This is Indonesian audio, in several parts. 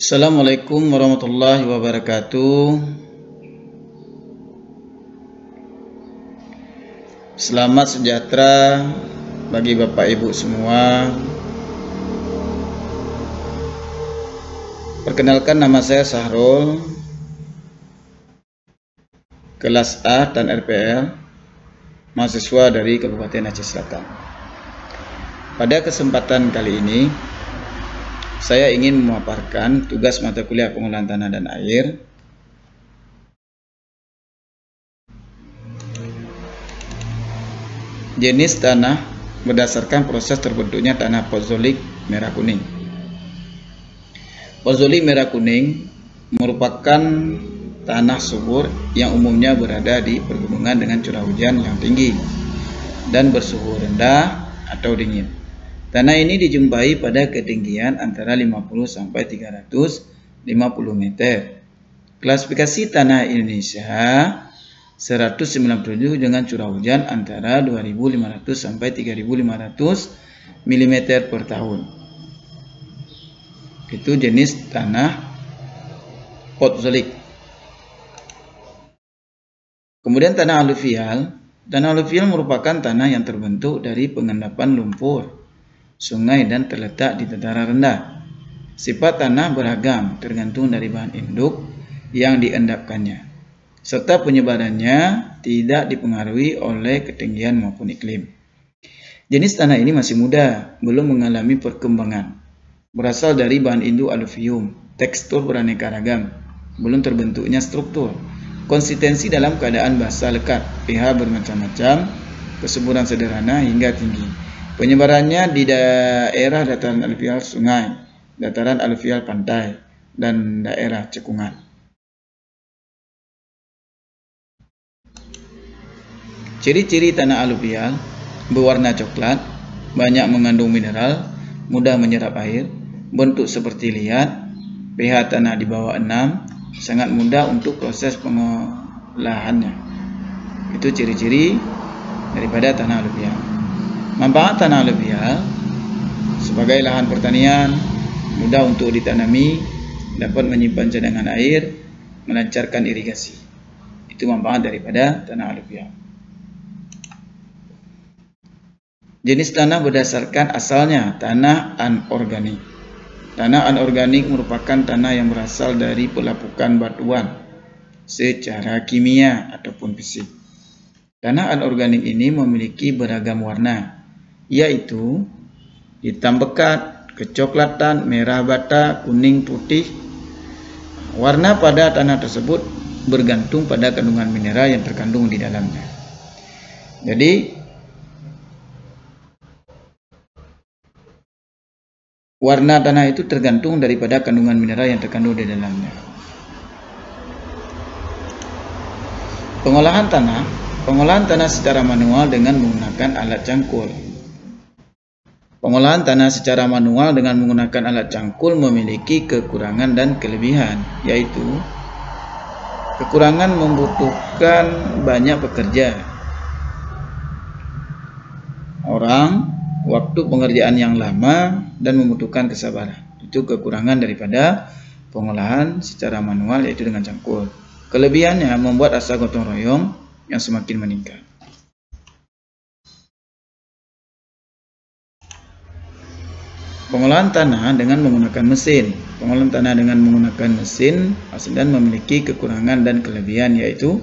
Assalamualaikum warahmatullahi wabarakatuh. Selamat sejahtera bagi Bapak Ibu semua. Perkenalkan, nama saya Sahrul, kelas A dan RPL, mahasiswa dari Kabupaten Aceh Selatan. Pada kesempatan kali ini saya ingin memaparkan tugas mata kuliah pengolahan tanah dan air jenis tanah berdasarkan proses terbentuknya tanah pozolik merah kuning. Pozolik merah kuning merupakan tanah subur yang umumnya berada di pergunungan dengan curah hujan yang tinggi dan bersuhu rendah atau dingin. Tanah ini dijumpai pada ketinggian antara 50 sampai 350 meter. Klasifikasi tanah Indonesia 197 dengan curah hujan antara 2.500 sampai 3.500 mm per tahun. Itu jenis tanah pozolik. Kemudian tanah aluvial. Tanah aluvial merupakan tanah yang terbentuk dari pengendapan lumpur sungai dan terletak di dataran rendah. Sifat tanah beragam tergantung dari bahan induk yang diendapkannya, serta penyebarannya tidak dipengaruhi oleh ketinggian maupun iklim. Jenis tanah ini masih muda, belum mengalami perkembangan. Berasal dari bahan induk aluvium, tekstur beraneka ragam, belum terbentuknya struktur. Konsistensi dalam keadaan basah lekat, pH bermacam-macam, kesuburan sederhana hingga tinggi. Penyebarannya di daerah dataran aluvial sungai, dataran aluvial pantai, dan daerah cekungan. Ciri-ciri tanah aluvial: berwarna coklat, banyak mengandung mineral, mudah menyerap air, bentuk seperti liat, pH tanah di bawah 6, sangat mudah untuk proses pengolahannya. Itu ciri-ciri daripada tanah aluvial. Manfaat tanah aluvial: sebagai lahan pertanian, mudah untuk ditanami, dapat menyimpan cadangan air, melancarkan irigasi. Itu manfaat daripada tanah aluvial. Jenis tanah berdasarkan asalnya: tanah anorganik. Tanah anorganik merupakan tanah yang berasal dari pelapukan batuan secara kimia ataupun fisik. Tanah anorganik ini memiliki beragam warna, yaitu hitam pekat, kecoklatan, merah bata, kuning, putih. Warna pada tanah tersebut bergantung pada kandungan mineral yang terkandung di dalamnya. Jadi warna tanah itu tergantung daripada kandungan mineral yang terkandung di dalamnya. Pengolahan tanah. Pengolahan tanah secara manual dengan menggunakan alat cangkul. Pengolahan tanah secara manual dengan menggunakan alat cangkul memiliki kekurangan dan kelebihan, yaitu kekurangan membutuhkan banyak pekerja, orang, waktu pengerjaan yang lama, dan membutuhkan kesabaran. Itu kekurangan daripada pengolahan secara manual, yaitu dengan cangkul. Kelebihannya membuat rasa gotong royong yang semakin meningkat. Pengolahan tanah dengan menggunakan mesin. Pengolahan tanah dengan menggunakan mesin dan memiliki kekurangan dan kelebihan, yaitu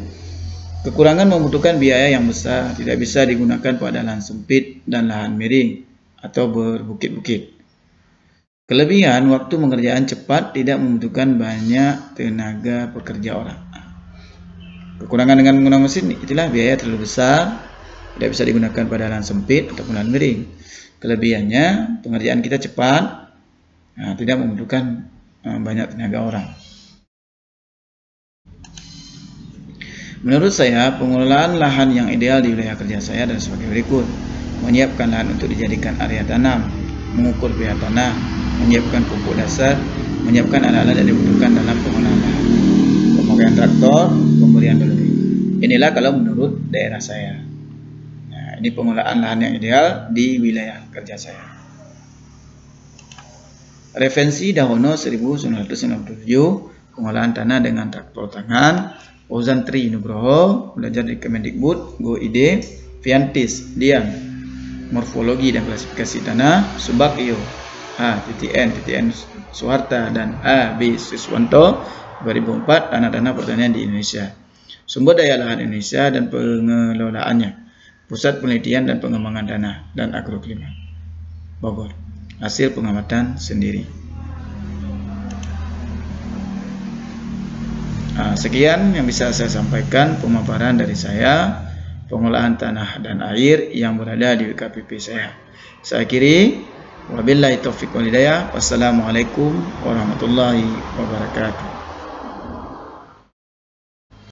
kekurangan membutuhkan biaya yang besar, tidak bisa digunakan pada lahan sempit dan lahan miring atau berbukit-bukit. Kelebihan, waktu pengerjaan cepat, tidak membutuhkan banyak tenaga pekerja orang. Kekurangan dengan menggunakan mesin, itulah biaya terlalu besar, tidak bisa digunakan pada lahan sempit ataupun lahan miring. Kelebihannya, pengerjaan kita cepat, tidak membutuhkan banyak tenaga orang. Menurut saya, pengelolaan lahan yang ideal di wilayah kerja saya adalah sebagai berikut: menyiapkan lahan untuk dijadikan area tanam, mengukur pH tanah, menyiapkan pupuk dasar, menyiapkan alat-alat yang dibutuhkan dalam pengolahan lahan, pemakaian traktor, pemberian dolari. Inilah kalau menurut daerah saya. Nah, ini pengolahan lahan yang ideal di wilayah kerja saya. Referensi Dahono 1997, pengolahan tanah dengan traktor tangan. Fauzan Tri Nugroho, belajar di Kemendikbud. Go Ide, Fiantis Dian, morfologi dan klasifikasi tanah. Subakyo TTN Suharta dan A.B. Siswanto 2004, tanah-tanah pertanian di Indonesia. Sumber daya lahan Indonesia dan pengelolaannya. Pusat Penelitian dan Pengembangan Tanah dan Agroklima, Bogor. Hasil pengamatan sendiri. Sekian yang bisa saya sampaikan pemaparan dari saya, pengolahan tanah dan air yang berada di WKPP saya. Saya akhiri, wabillahi taufiq wal hidayah. Wassalamualaikum warahmatullahi wabarakatuh.